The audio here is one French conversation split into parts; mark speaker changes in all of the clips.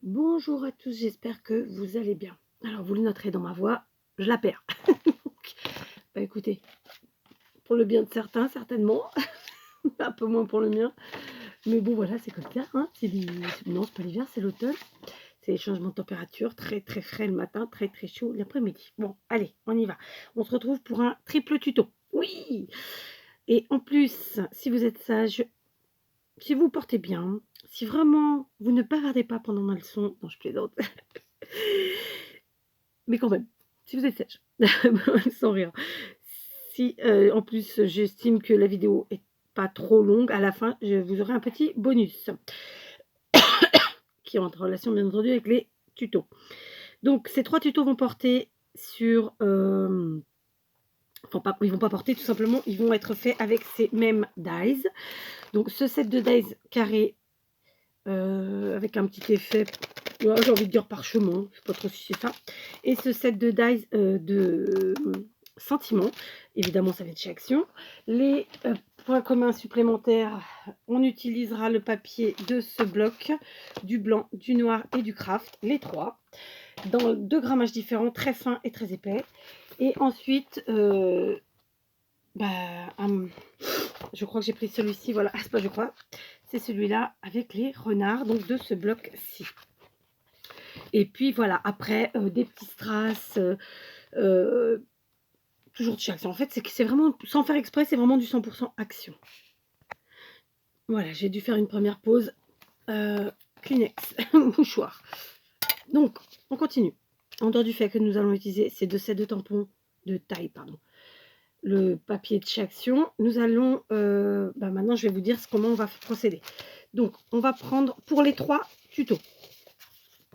Speaker 1: Bonjour à tous, j'espère que vous allez bien. Alors, vous le noterez dans ma voix, je la perds. Bah écoutez, pour le bien de certains, certainement, un peu moins pour le mien. Mais bon, voilà, c'est comme ça. Hein. Non, c'est pas l'hiver, c'est l'automne. C'est les changements de température, très très frais le matin, très très chaud l'après-midi. Bon, allez, on y va. On se retrouve pour un triple tuto. Oui. Et en plus, si vous êtes sage, si vous portez bien, si vraiment vous ne bavardez pas pendant ma leçon, non, je plaisante. Mais quand même, si vous êtes sage, sans rire. Si en plus j'estime que la vidéo est pas trop longue, à la fin, vous aurez un petit bonus qui est en relation bien entendu avec les tutos. Donc ces 3 tutos vont porter sur enfin pas, ils vont pas porter tout simplement, ils vont être faits avec ces mêmes dies. Donc ce set de dies carré avec un petit effet, ouais, j'ai envie de dire parchemin, je sais pas trop si c'est ça. Et ce set de dies de sentiments, évidemment ça va être chez Action. Les points communs supplémentaires, on utilisera le papier de ce bloc, du blanc, du noir et du craft, les 3, dans 2 grammages différents, très fins et très épais. Et ensuite, je crois que j'ai pris celui-ci, voilà, c'est pas je crois, c'est celui-là avec les renards, donc de ce bloc-ci. Et puis voilà, après, des petits strass, toujours de chez Action. En fait, c'est vraiment, sans faire exprès, c'est vraiment du 100% Action. Voilà, j'ai dû faire une première pause. Kleenex, mouchoir. Donc, on continue. En dehors du fait que nous allons utiliser ces 2 sets de tampons, de taille, pardon, le papier de chez Action, nous allons, maintenant je vais vous dire comment on va procéder. Donc, on va prendre pour les 3 tutos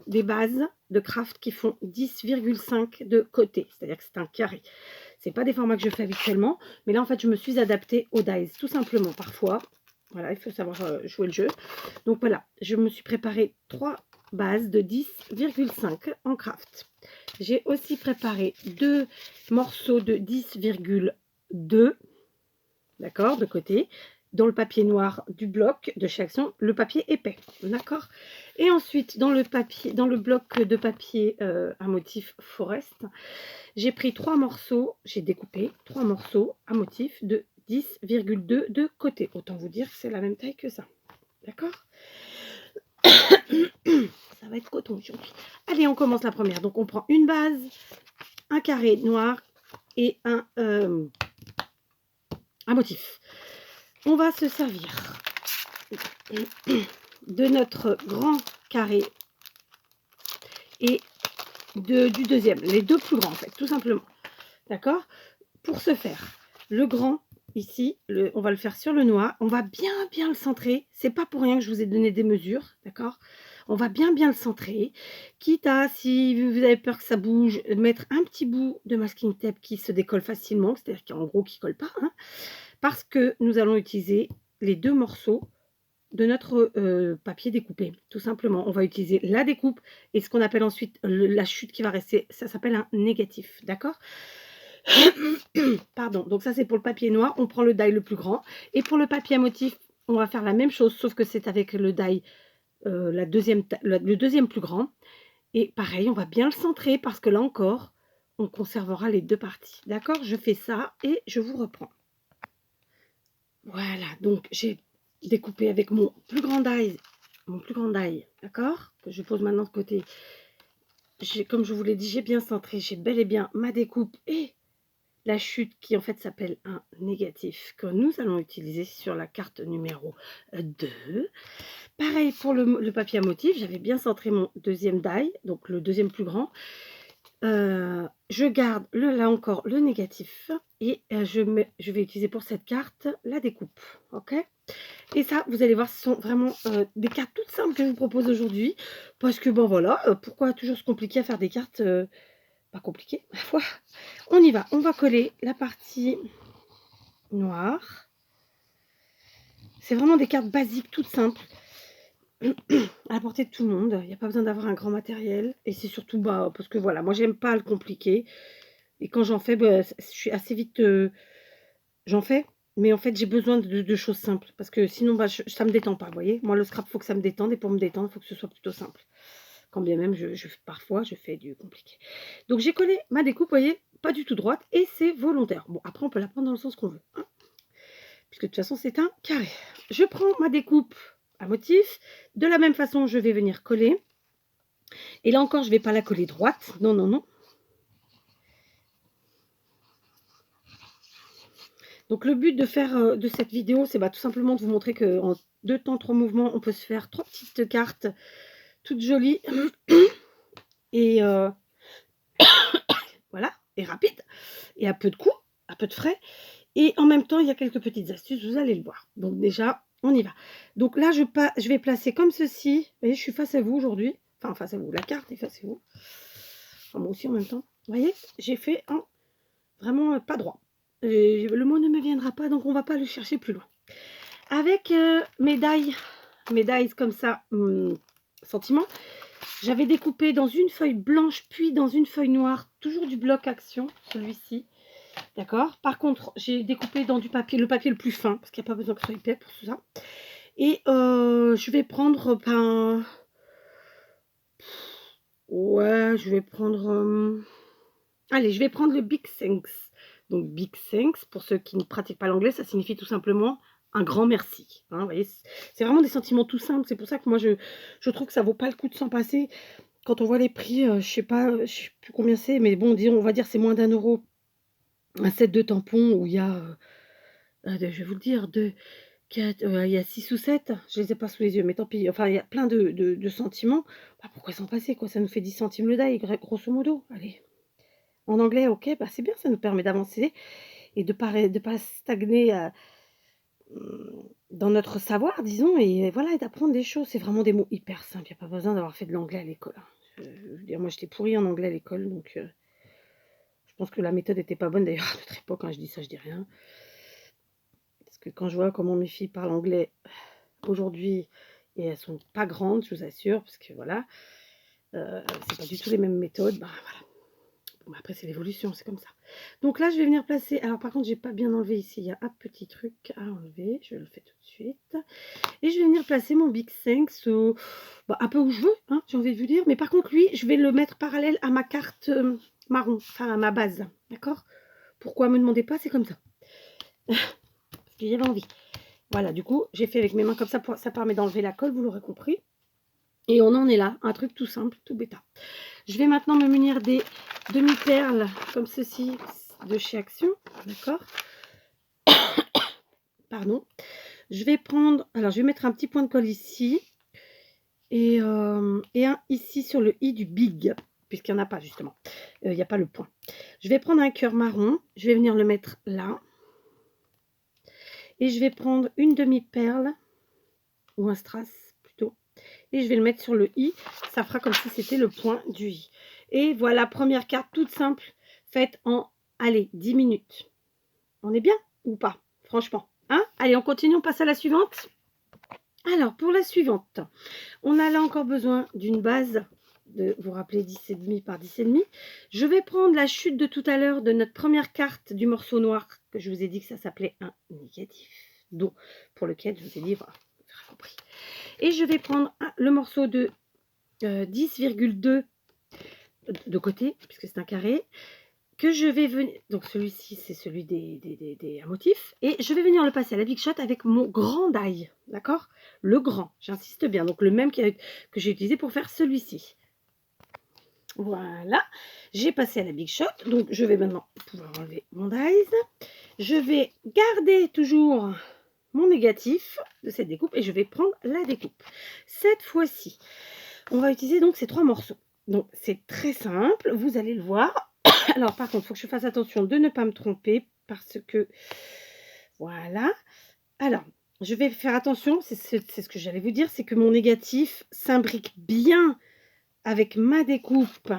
Speaker 1: des bases de craft qui font 10,5 de côté, c'est-à-dire que c'est un carré. C'est pas des formats que je fais habituellement, mais là en fait je me suis adaptée aux dies, tout simplement. Parfois, voilà, il faut savoir jouer le jeu. Donc voilà, je me suis préparé 3 bases de 10,5 en craft. J'ai aussi préparé 2 morceaux de 10,2, d'accord, de côté, dans le papier noir du bloc de chez Action, le papier épais, d'accord. Et ensuite, dans le bloc de papier à motif forest, j'ai pris 3 morceaux, j'ai découpé 3 morceaux à motif de 10,2 de côté. Autant vous dire que c'est la même taille que ça, d'accord. Ça va être coton aujourd'hui. Allez, on commence la première. Donc, on prend une base, un carré noir et un motif. On va se servir de notre grand carré et du deuxième, les 2 plus grands en fait, tout simplement. D'accord. Pour ce faire, le grand ici, on va le faire sur le noir, on va bien le centrer. C'est pas pour rien que je vous ai donné des mesures, d'accord. On va bien le centrer, quitte à, si vous avez peur que ça bouge, mettre un petit bout de masking tape qui se décolle facilement, c'est-à-dire qu'en gros qui colle pas, hein, parce que nous allons utiliser les 2 morceaux de notre papier découpé, tout simplement. On va utiliser la découpe et ce qu'on appelle ensuite la chute qui va rester, ça s'appelle un négatif, d'accord. Pardon, donc ça c'est pour le papier noir, on prend le die le plus grand. Et pour le papier à motif, on va faire la même chose, sauf que c'est avec le die le deuxième plus grand. Et pareil, on va bien le centrer parce que là encore, on conservera les 2 parties. D'accord. Je fais ça et je vous reprends. Voilà, donc j'ai découpé avec mon plus grand die, d'accord, que je pose maintenant de côté. Comme je vous l'ai dit, j'ai bien centré, j'ai bel et bien ma découpe et la chute qui en fait s'appelle un négatif que nous allons utiliser sur la carte numéro 2. Pareil pour le papier à motif, j'avais bien centré mon deuxième die, donc le deuxième plus grand. Je garde là encore le négatif et je vais utiliser pour cette carte la découpe, ok. Et ça, vous allez voir, ce sont vraiment des cartes toutes simples que je vous propose aujourd'hui, parce que bon voilà, pourquoi toujours se compliquer à faire des cartes pas compliquées, ma foi. On y va, on va coller la partie noire. C'est vraiment des cartes basiques, toutes simples, à la portée de tout le monde. Il n'y a pas besoin d'avoir un grand matériel, et c'est surtout parce que voilà, moi j'aime pas le compliqué. Et quand j'en fais, je suis assez vite, j'en fais, mais en fait, j'ai besoin de choses simples parce que sinon, ça me détend pas, vous voyez. Moi, le scrap, il faut que ça me détende et pour me détendre, il faut que ce soit plutôt simple. quand bien même parfois je fais du compliqué. Donc j'ai collé ma découpe, vous voyez, pas du tout droite, et c'est volontaire. Bon, après on peut la prendre dans le sens qu'on veut, hein, puisque de toute façon c'est un carré. Je prends ma découpe à motif, de la même façon je vais venir coller, et là encore je ne vais pas la coller droite, non, non, non. Donc le but de faire de cette vidéo, c'est tout simplement de vous montrer qu'en 2 temps, 3 mouvements, on peut se faire 3 petites cartes toutes jolies et voilà, et rapide, et à peu de coût, à peu de frais. Et en même temps, il y a quelques petites astuces, vous allez le voir. Donc déjà, on y va. Donc là, je vais placer comme ceci. Vous voyez, je suis face à vous aujourd'hui. Enfin, face à vous, la carte est face à vous. Enfin, moi aussi en même temps. Vous voyez, j'ai fait un vraiment pas droit. Le mot ne me viendra pas, donc on va pas le chercher plus loin. Avec mes dies comme ça, sentiment, j'avais découpé dans une feuille blanche, puis dans une feuille noire, toujours du bloc action, celui-ci. D'accord. Par contre, j'ai découpé dans du papier, le papier le plus fin, parce qu'il n'y a pas besoin que ce soit épais pour tout ça. Et je vais prendre, ouais, je vais prendre... allez, je vais prendre le Big Thanks. Donc, Big Thanks, pour ceux qui ne pratiquent pas l'anglais, ça signifie tout simplement un grand merci. Hein, vous voyez, c'est vraiment des sentiments tout simples. C'est pour ça que moi, je trouve que ça vaut pas le coup de s'en passer. Quand on voit les prix, je sais plus combien c'est, mais bon, disons, on va dire c'est moins d'1 euro. Un set de tampons où il y a, je vais vous le dire, 2, 4, il y a 6 ou 7, je les ai pas sous les yeux, mais tant pis. Enfin, il y a plein de sentiments. Pourquoi s'en passer, quoi? Ça nous fait 10 centimes le die, grosso modo. Allez. En anglais, ok, c'est bien, ça nous permet d'avancer et de pas stagner dans notre savoir, disons, et voilà, et d'apprendre des choses. C'est vraiment des mots hyper simples. Il n'y a pas besoin d'avoir fait de l'anglais à l'école. Je veux dire, moi, j'étais pourrie en anglais à l'école, donc je pense que la méthode n'était pas bonne. D'ailleurs, à notre époque, quand je dis ça, je dis rien. Parce que quand je vois comment mes filles parlent anglais aujourd'hui, et elles sont pas grandes, je vous assure, parce que voilà, c'est pas du tout les mêmes méthodes. Voilà. Bon, après, c'est l'évolution, c'est comme ça. Donc là, je vais venir placer... Alors, par contre, j'ai pas bien enlevé ici. Il y a un petit truc à enlever. Je le fais tout de suite. Et je vais venir placer mon Big Thanks un peu où je veux, hein, j'ai envie de vous dire. Mais par contre, lui, je vais le mettre parallèle à ma carte marron, enfin à ma base. D'accord? Pourquoi me demandez pas? C'est comme ça. Parce que j'avais envie. Voilà, du coup, j'ai fait avec mes mains comme ça. Ça permet d'enlever la colle, vous l'aurez compris. Et on en est là. Un truc tout simple, tout bêta. Je vais maintenant me munir des demi-perles comme ceci de chez Action. D'accord? Pardon. Je vais prendre... Alors, je vais mettre un petit point de colle ici. Et un ici sur le i du big. Puisqu'il n'y en a pas, justement. Il n'y a pas le point. Je vais prendre un cœur marron. Je vais venir le mettre là. Et je vais prendre une demi-perle. Ou un strass, plutôt. Et je vais le mettre sur le i. Ça fera comme si c'était le point du i. Et voilà, première carte toute simple, faite en, allez, 10 minutes. On est bien ou pas? Franchement. Hein? Allez, on continue, on passe à la suivante. Alors, pour la suivante, on a là encore besoin d'une base de, vous rappelez, 10,5 par 10,5. Je vais prendre la chute de tout à l'heure de notre première carte du morceau noir, que je vous ai dit que ça s'appelait un négatif. Donc, pour lequel je vous ai dit, voilà, vous avez compris. Et je vais prendre le morceau de 10,2 de côté, puisque c'est un carré, que je vais venir... Donc celui-ci, c'est celui des motifs. Et je vais venir le passer à la Big Shot avec mon grand die, d'accord? Le grand, j'insiste bien. Donc le même que j'ai utilisé pour faire celui-ci. Voilà, j'ai passé à la Big Shot. Donc je vais maintenant pouvoir enlever mon dies. Je vais garder toujours mon négatif de cette découpe et je vais prendre la découpe. Cette fois-ci, on va utiliser donc ces 3 morceaux. Donc c'est très simple, vous allez le voir. Alors par contre, il faut que je fasse attention de ne pas me tromper parce que voilà. Alors, je vais faire attention, c'est ce que j'allais vous dire, c'est que mon négatif s'imbrique bien avec ma découpe.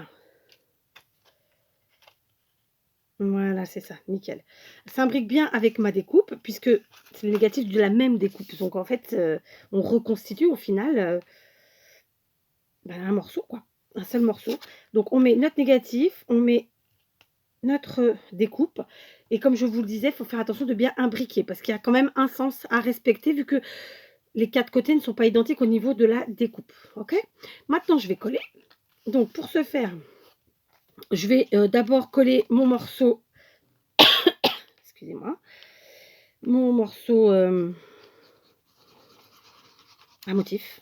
Speaker 1: Voilà, c'est ça, nickel. S'imbrique bien avec ma découpe puisque c'est le négatif de la même découpe. Donc en fait, on reconstitue au final un morceau, quoi. Un seul morceau. Donc on met notre négatif, on met notre découpe et comme je vous le disais, il faut faire attention de bien imbriquer parce qu'il y a quand même un sens à respecter vu que les 4 côtés ne sont pas identiques au niveau de la découpe. Ok, maintenant je vais coller. Donc, pour ce faire, je vais d'abord coller mon morceau, excusez-moi, mon morceau à motif.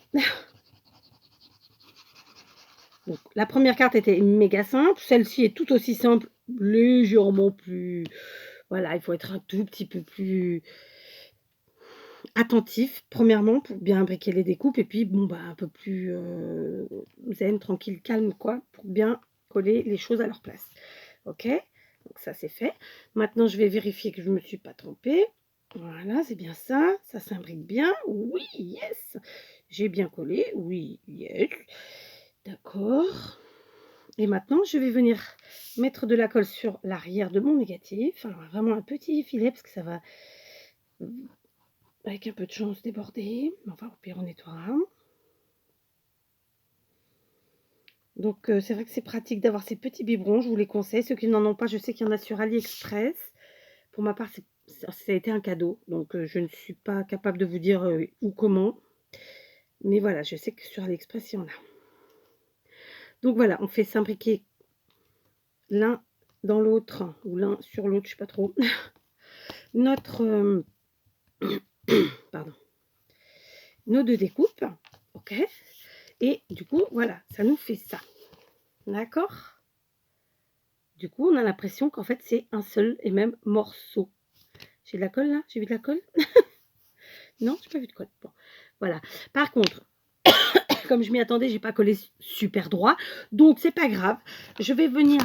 Speaker 1: Donc, la première carte était méga simple, celle-ci est tout aussi simple, légèrement plus... Voilà, il faut être un tout petit peu plus attentif, premièrement, pour bien imbriquer les découpes, et puis, bon, bah, un peu plus zen, tranquille, calme, quoi, pour bien coller les choses à leur place. Ok, donc ça, c'est fait. Maintenant, je vais vérifier que je ne me suis pas trompée. Voilà, c'est bien ça, ça s'imbrique bien. Oui, yes, j'ai bien collé, oui, yes. D'accord. Et maintenant, je vais venir mettre de la colle sur l'arrière de mon négatif. Alors, vraiment un petit filet, parce que ça va, avec un peu de chance, déborder. Enfin, au pire, on nettoiera. Donc, c'est vrai que c'est pratique d'avoir ces petits biberons. Je vous les conseille. Ceux qui n'en ont pas, je sais qu'il y en a sur AliExpress. Pour ma part, ça a été un cadeau. Donc, je ne suis pas capable de vous dire où, comment. Mais voilà, je sais que sur AliExpress, il y en a. Donc, voilà, on fait s'imbriquer l'un dans l'autre, ou l'un sur l'autre, je ne sais pas trop, notre... pardon, nos deux découpes, ok. Et du coup, voilà, ça nous fait ça, d'accord. Du coup, on a l'impression qu'en fait, c'est un seul et même morceau. J'ai de la colle là? J'ai vu de la colle? Non, j'ai pas vu de colle. Bon, voilà. Par contre, comme je m'y attendais, j'ai pas collé super droit, donc c'est pas grave. Je vais venir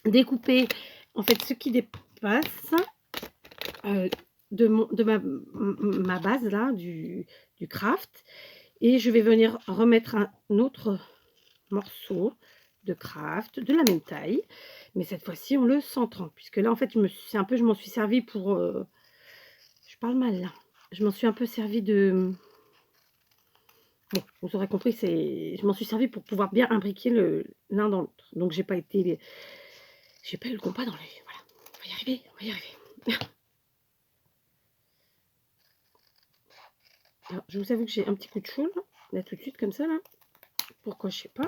Speaker 1: découper en fait ce qui dépasse de ma base là du craft, et je vais venir remettre un autre morceau de craft de la même taille, mais cette fois-ci on le 130, puisque là en fait je m'en suis servi pour je parle mal là, je m'en suis un peu servi de, bon, vous aurez compris, je m'en suis servi pour pouvoir bien imbriquer l'un dans l'autre, donc j'ai pas eu le compas dans les, voilà, on va y arriver, on va y arriver. Alors, je vous avoue que j'ai un petit coup de chaud là tout de suite comme ça là, pourquoi je sais pas.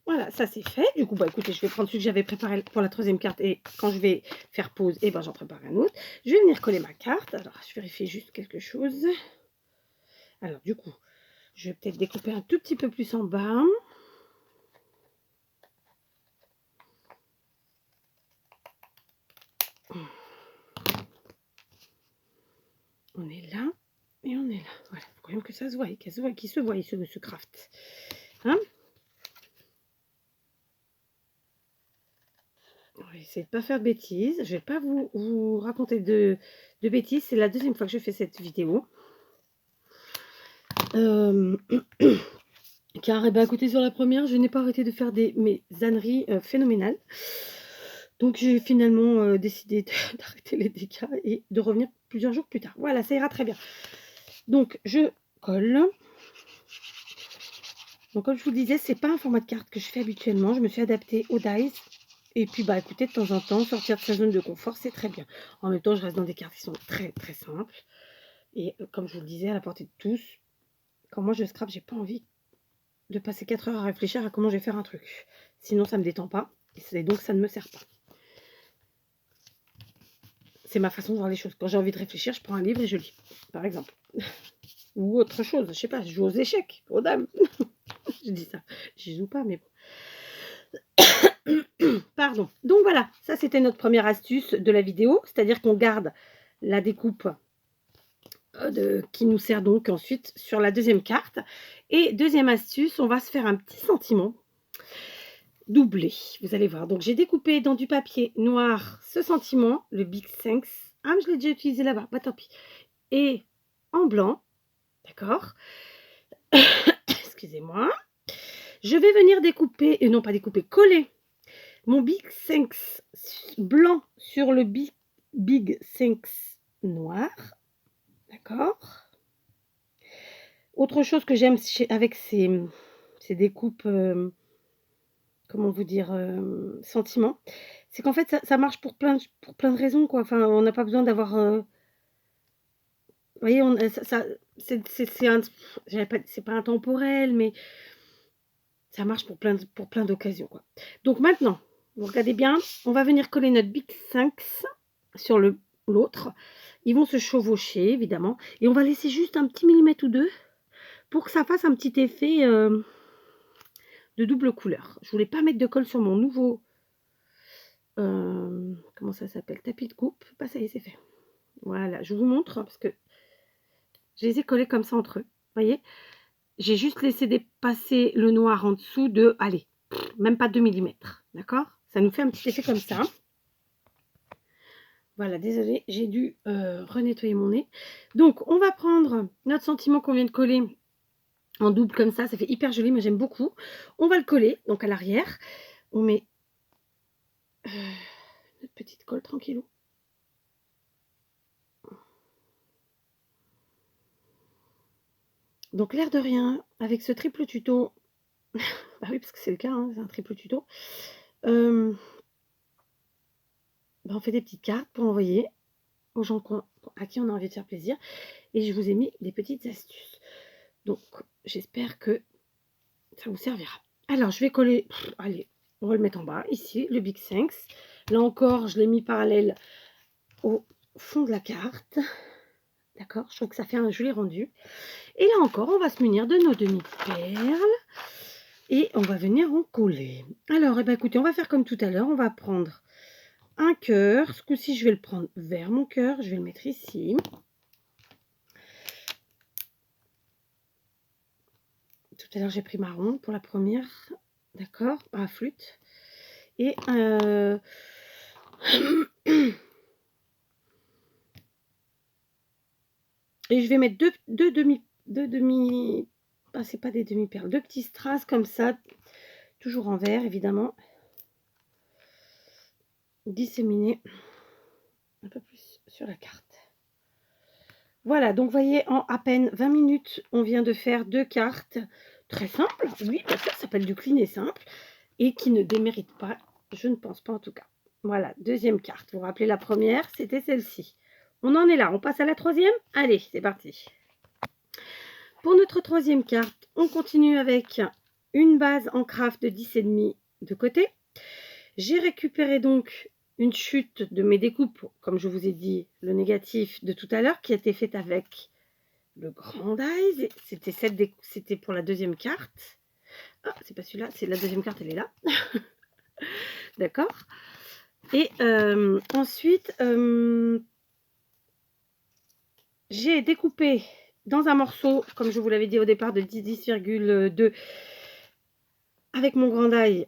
Speaker 1: Voilà, ça c'est fait. Du coup, bah écoutez, je vais prendre celui que j'avais préparé pour la troisième carte, et quand je vais faire pause, et ben j'en prépare un autre. Je vais venir coller ma carte. Alors, je vérifie juste quelque chose. Alors, du coup, je vais peut-être découper un tout petit peu plus en bas. On est là et on est là. Voilà, il faut quand même que ça se voie, qu'il se voie ce craft. Hein? On va essayer de ne pas faire de bêtises. Je ne vais pas vous raconter de bêtises. C'est la deuxième fois que je fais cette vidéo. Car, eh ben, écoutez, sur la première, je n'ai pas arrêté de faire mes âneries phénoménales. Donc, j'ai finalement décidé d'arrêter les dégâts et de revenir plusieurs jours plus tard. Voilà, ça ira très bien. Donc, je colle. Donc, comme je vous le disais, c'est pas un format de carte que je fais habituellement. Je me suis adaptée au dies. Et puis, bah, écoutez, de temps en temps, sortir de sa zone de confort, c'est très bien. En même temps, je reste dans des cartes qui sont très, très simples. Et comme je vous le disais, à la portée de tous, quand moi je scrape, j'ai pas envie de passer 4 heures à réfléchir à comment je vais faire un truc. Sinon, ça me détend pas. Et donc, ça ne me sert pas. C'est ma façon de voir les choses. Quand j'ai envie de réfléchir, je prends un livre et je lis, par exemple. Ou autre chose, je sais pas, je joue aux échecs, aux dames. Je dis ça, j'y joue pas, mais bon. Pardon. Donc voilà, ça c'était notre première astuce de la vidéo, c'est-à-dire qu'on garde la découpe qui nous sert donc ensuite sur la deuxième carte. Et deuxième astuce, on va se faire un petit sentiment doublé, vous allez voir. Donc j'ai découpé dans du papier noir ce sentiment, le Big Thanks. Ah, mais je l'ai déjà utilisé là-bas, bah tant pis. Et en blanc, d'accord. Excusez-moi. Je vais venir découper, et non pas découper, coller mon Big Thanks blanc sur le Big Thanks noir, d'accord. Autre chose que j'aime avec ces découpes, comment vous dire, sentiments, c'est qu'en fait ça marche pour plein de raisons, quoi. Enfin, on n'a pas besoin d'avoir, vous voyez, c'est pas intemporel, mais Ça marche pour plein d'occasions, quoi. Donc maintenant, vous regardez bien, on va venir coller notre Bic 5 sur l'autre. Ils vont se chevaucher, évidemment. Et on va laisser juste un petit millimètre ou deux pour que ça fasse un petit effet de double couleur. Je voulais pas mettre de colle sur mon nouveau... comment ça s'appelle? Tapis de coupe. Bah, ça y est, c'est fait. Voilà, je vous montre parce que je les ai collés comme ça entre eux. Vous voyez? J'ai juste laissé dépasser le noir en dessous de, allez, même pas 2 mm. D'accord? Ça nous fait un petit effet comme ça. Voilà, désolé, j'ai dû renettoyer mon nez. Donc, on va prendre notre sentiment qu'on vient de coller en double comme ça. Ça fait hyper joli, moi j'aime beaucoup. On va le coller, donc à l'arrière. On met notre petite colle tranquillou. Donc, l'air de rien, avec ce triple tuto, bah oui, parce que c'est le cas, hein, c'est un triple tuto, bah on fait des petites cartes pour envoyer aux gens à qui on a envie de faire plaisir. Et je vous ai mis des petites astuces. Donc, j'espère que ça vous servira. Alors, je vais coller, allez, on va le mettre en bas, ici, le Bic 5. Là encore, je l'ai mis parallèle au fond de la carte. D'accord? Je trouve que ça fait un joli rendu. Et là encore, on va se munir de nos demi-perles. Et on va venir en coller. Alors, eh ben, écoutez, on va faire comme tout à l'heure. On va prendre un cœur. Ce coup-ci, je vais le prendre vers mon cœur. Je vais le mettre ici. Tout à l'heure, j'ai pris marron pour la première. D'accord? À flûte. Et et je vais mettre deux demi, ah, c'est pas des demi-perles, deux petits strass comme ça, toujours en vert évidemment, disséminés un peu plus sur la carte. Voilà, donc vous voyez, en à peine 20 minutes, on vient de faire 2 cartes très simples. Oui, bien sûr, ça s'appelle du clean et simple et qui ne démérite pas, je ne pense pas en tout cas. Voilà, deuxième carte. Vous vous rappelez la première, c'était celle-ci. On en est là, on passe à la troisième. Allez, c'est parti. Pour notre troisième carte, on continue avec une base en craft de 10,5 de côté. J'ai récupéré donc une chute de mes découpes, comme je vous ai dit, le négatif de tout à l'heure, qui a été faite avec le Grand Dies. C'était pour la deuxième carte. Ah, c'est pas celui-là, c'est la deuxième carte, elle est là. D'accord. Et ensuite, j'ai découpé dans un morceau, comme je vous l'avais dit au départ, de 10,2 avec mon Grand Die.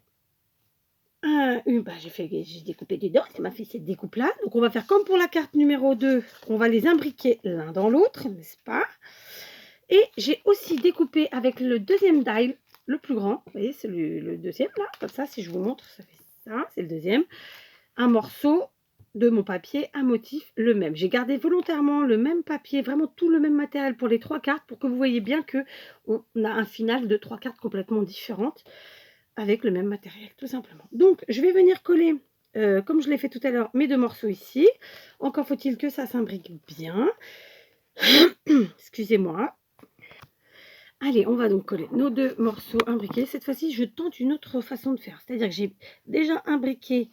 Speaker 1: Bah, j'ai découpé dedans, ça m'a fait cette découpe là. Donc on va faire comme pour la carte numéro 2, on va les imbriquer l'un dans l'autre, n'est-ce pas? Et j'ai aussi découpé avec le deuxième die, le plus grand, vous voyez, c'est le deuxième là, comme ça, si je vous montre, ça fait ça, c'est le deuxième, un morceau de mon papier, un motif, le même. J'ai gardé volontairement le même papier, vraiment tout le même matériel pour les 3 cartes, pour que vous voyez bien que on a un final de 3 cartes complètement différentes, avec le même matériel, tout simplement. Donc, je vais venir coller, comme je l'ai fait tout à l'heure, mes 2 morceaux ici. Encore faut-il que ça s'imbrique bien. Excusez-moi. Allez, on va donc coller nos 2 morceaux imbriqués. Cette fois-ci, je tente une autre façon de faire. C'est-à-dire que j'ai déjà imbriqué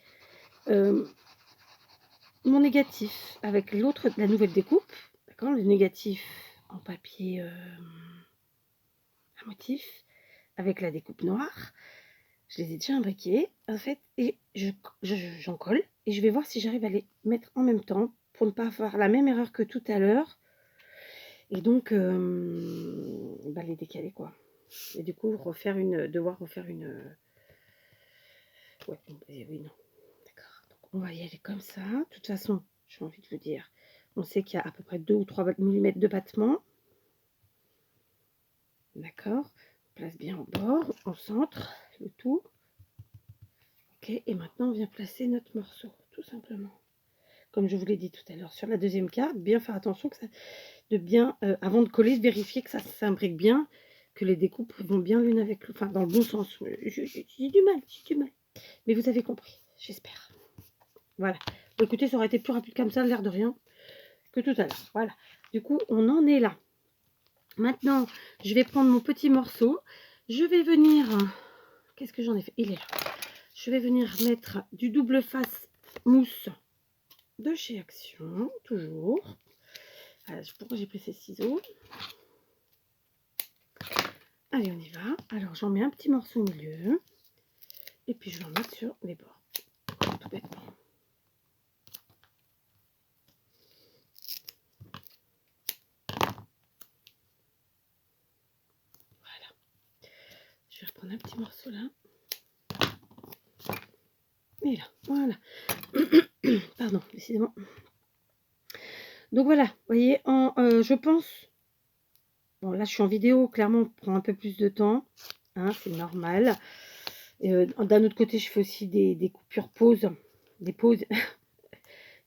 Speaker 1: mon négatif avec l'autre, la nouvelle découpe. D'accord? Le négatif en papier à motif avec la découpe noire. Je les ai déjà imbriqués, en fait, et j'en colle. Et je vais voir si j'arrive à les mettre en même temps pour ne pas faire la même erreur que tout à l'heure. Et donc, bah, les décaler, quoi. Et du coup, devoir refaire une... Ouais, oui, non. D'accord. Donc, on va y aller comme ça. De toute façon, j'ai envie de vous dire, on sait qu'il y a à peu près 2 ou 3 mm de battement. D'accord. On place bien au bord, on centre le tout. Ok, et maintenant on vient placer notre morceau, tout simplement. Comme je vous l'ai dit tout à l'heure, sur la deuxième carte, bien faire attention que ça, avant de coller, vérifier que ça s'imbrique bien, que les découpes vont bien l'une avec l'autre, enfin dans le bon sens. J'ai du mal. Mais vous avez compris, j'espère. Voilà. Écoutez, ça aurait été plus rapide comme ça, l'air de rien, que tout à l'heure. Voilà. Du coup, on en est là. Maintenant, je vais prendre mon petit morceau. Je vais venir qu'est-ce que j'en ai fait? Il est là. Je vais venir mettre du double face mousse de chez Action, toujours. Alors, pourquoi j'ai pris ces ciseaux? Allez, on y va. Alors, j'en mets un petit morceau au milieu. Et puis, je vais en mettre sur les bords. Tout bêtement. Voilà. Je vais reprendre un petit morceau là. Et là, voilà. Pardon, décidément. Donc voilà, vous voyez, je pense... Bon, là, je suis en vidéo, clairement, on prend un peu plus de temps. Hein, c'est normal. D'un autre côté, je fais aussi des coupures pauses. Des pauses. Il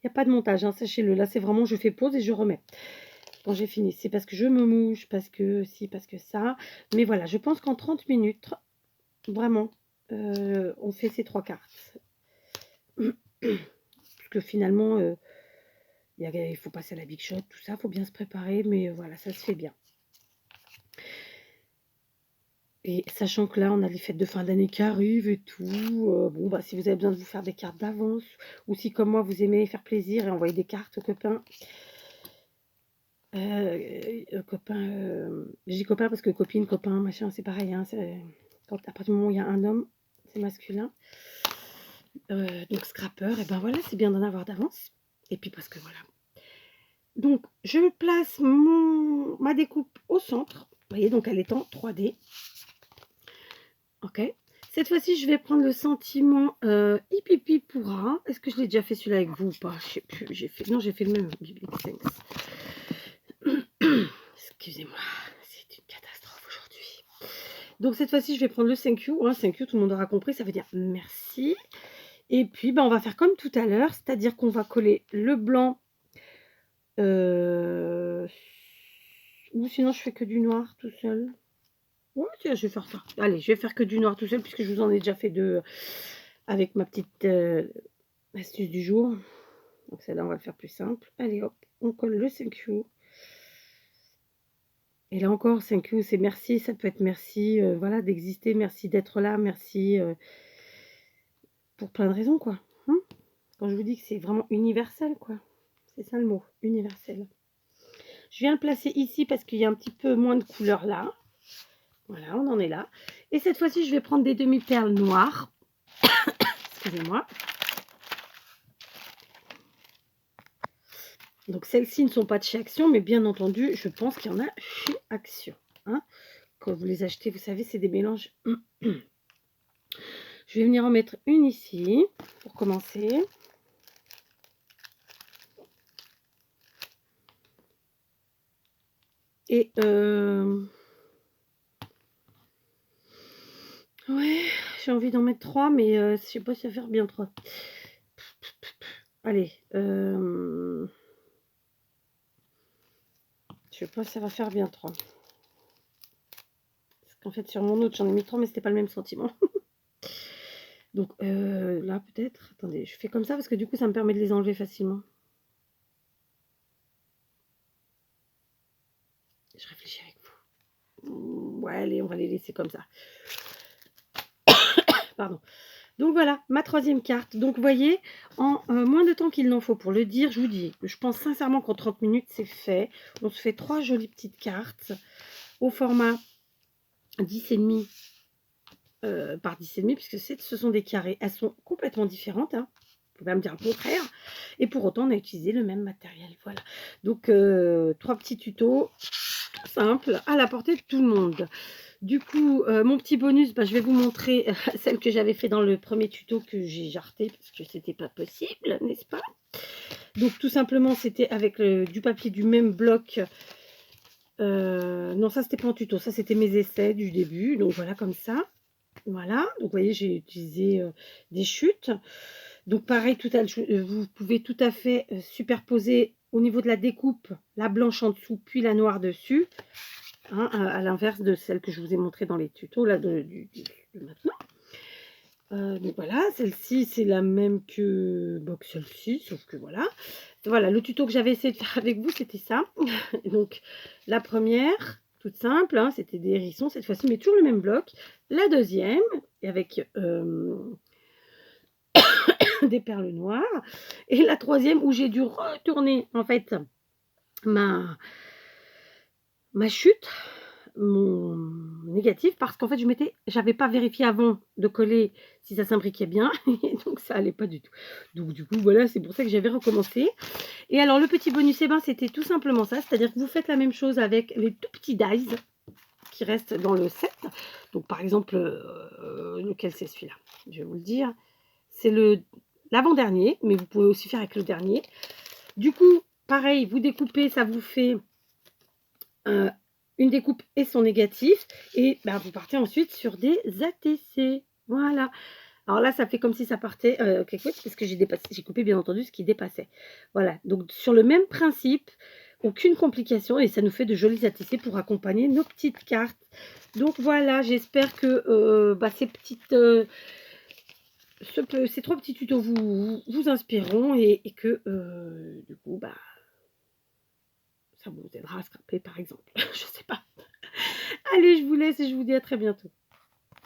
Speaker 1: n'y a pas de montage, hein, sachez-le. Là, c'est vraiment, je fais pause et je remets. Quand j'ai fini, c'est parce que je me mouche, parce que si, parce que ça. Mais voilà, je pense qu'en 30 minutes, vraiment, on fait ces 3 cartes. Parce que finalement, il faut passer à la big shot, tout ça, il faut bien se préparer. Mais voilà, ça se fait bien. Et sachant que là, on a les fêtes de fin d'année qui arrivent et tout. Bon, bah, si vous avez besoin de vous faire des cartes d'avance, ou si comme moi, vous aimez faire plaisir et envoyer des cartes aux copains. Je dis copain parce que copine, copain, machin, c'est pareil. Hein, quand, à partir du moment où il y a un homme, c'est masculin. Donc scrapper, et ben voilà, c'est bien d'en avoir d'avance. Et puis parce que voilà. Donc, je place ma découpe au centre. Vous voyez, donc elle est en 3D. Ok. Cette fois-ci, je vais prendre le sentiment Hipipi Pourra. Est-ce que je l'ai déjà fait celui-là avec vous ou pas? Je sais plus. Non, j'ai fait le même. Excusez-moi, c'est une catastrophe aujourd'hui. Donc cette fois-ci, je vais prendre le thank you. Hein, thank you, tout le monde aura compris, ça veut dire merci. Et puis, on va faire comme tout à l'heure, c'est-à-dire qu'on va coller le blanc. Ou sinon, je fais que du noir tout seul. Ouais, tiens, je vais faire ça. Allez, je vais faire que du noir tout seul, puisque je vous en ai déjà fait deux avec ma petite astuce du jour. Donc celle-là, on va le faire plus simple. Allez, hop, on colle le thank you. Et là encore, thank you, c'est merci. Ça peut être merci voilà, d'exister, merci d'être là, merci pour plein de raisons, quoi. Hein, quand je vous dis que c'est vraiment universel, quoi. C'est ça le mot, universel. Je viens le placer ici parce qu'il y a un petit peu moins de couleur là. Voilà, on en est là. Et cette fois-ci, je vais prendre des demi-perles noires. Excusez-moi. Donc, celles-ci ne sont pas de chez Action, mais bien entendu, je pense qu'il y en a chez Action. Hein, quand vous les achetez, vous savez, c'est des mélanges. Je vais venir en mettre une ici, pour commencer. Et ouais, j'ai envie d'en mettre 3, mais je sais pas si ça va faire bien 3. Allez, je sais pas si ça va faire bien 3. Parce qu'en fait, sur mon autre, j'en ai mis 3, mais c'était pas le même sentiment. Donc là, peut-être, attendez, je fais comme ça, parce que du coup, ça me permet de les enlever facilement. Je réfléchis avec vous. Ouais, allez, on va les laisser comme ça. Pardon. Donc voilà, ma troisième carte. Donc vous voyez, en moins de temps qu'il n'en faut pour le dire, je vous dis, je pense sincèrement qu'en 30 minutes, c'est fait. On se fait 3 jolies petites cartes au format 10,5 par 10,5, puisque ce sont des carrés. Elles sont complètement différentes, hein. Vous pouvez me dire le contraire. Et pour autant, on a utilisé le même matériel. Voilà. Donc, 3 petits tutos simples à la portée de tout le monde. Du coup, mon petit bonus, je vais vous montrer celle que j'avais fait dans le premier tuto que j'ai jarté parce que c'était pas possible, n'est-ce pas? Donc, tout simplement, c'était avec du papier du même bloc. Non, ça, c'était pas en tuto. Ça, c'était mes essais du début. Donc, voilà, comme ça. Voilà. Donc, vous voyez, j'ai utilisé des chutes. Donc, pareil, vous pouvez tout à fait superposer au niveau de la découpe la blanche en dessous, puis la noire dessus. Hein, à l'inverse de celle que je vous ai montré dans les tutos là de maintenant. Donc voilà, celle-ci c'est la même que celle-ci, sauf que voilà. Voilà, le tuto que j'avais essayé de faire avec vous, c'était ça. Donc la première, toute simple, hein, c'était des hérissons cette fois-ci, mais toujours le même bloc. la deuxième, avec des perles noires. Et la troisième, où j'ai dû retourner, en fait, ma chute, mon négatif, parce qu'en fait, j'avais pas vérifié avant de coller si ça s'imbriquait bien, et donc ça allait pas du tout. Donc du coup, voilà, c'est pour ça que j'avais recommencé. Et alors, le petit bonus, eh ben, c'était tout simplement ça, c'est-à-dire que vous faites la même chose avec les tout petits dies qui restent dans le set. Donc, par exemple, lequel c'est celui-là? Je vais vous le dire. C'est l'avant-dernier, mais vous pouvez aussi faire avec le dernier. Du coup, pareil, vous découpez, ça vous fait une découpe et son négatif. Et ben, vous partez ensuite sur des ATC. Voilà. Alors là, ça fait comme si ça partait quelque chose, parce que j'ai coupé bien entendu ce qui dépassait. Voilà. Donc sur le même principe, aucune complication, et ça nous fait de jolis ATC pour accompagner nos petites cartes. Donc voilà, j'espère que ces 3 petits tutos vous inspireront et que du coup, bah, ça vous aidera à scraper par exemple. Je sais pas. Allez, je vous laisse et je vous dis à très bientôt.